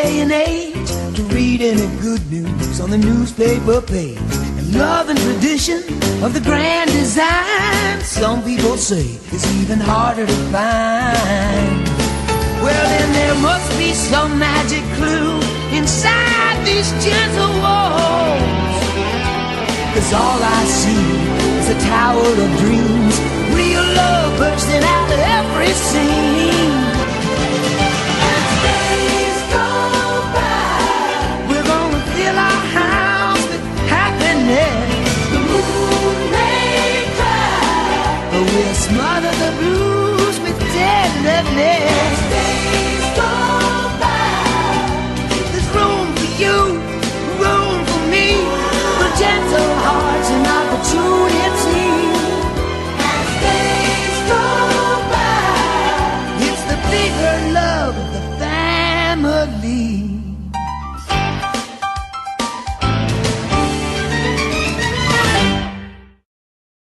day and age to read any good news on the newspaper page. And love and tradition of the grand design, some people say it's even harder to find. Well, then there must be some magic clue inside these gentle walls, 'cause all I see is a tower of dreams, real love bursting out of every scene. As days go by, we're gonna fill our house with happiness. The moon may cry, but we'll smother the blues with tenderness. As days go by, there's room for you, room for me, for gentle hearts and opportunity. As days go by, it's the bigger love of the family.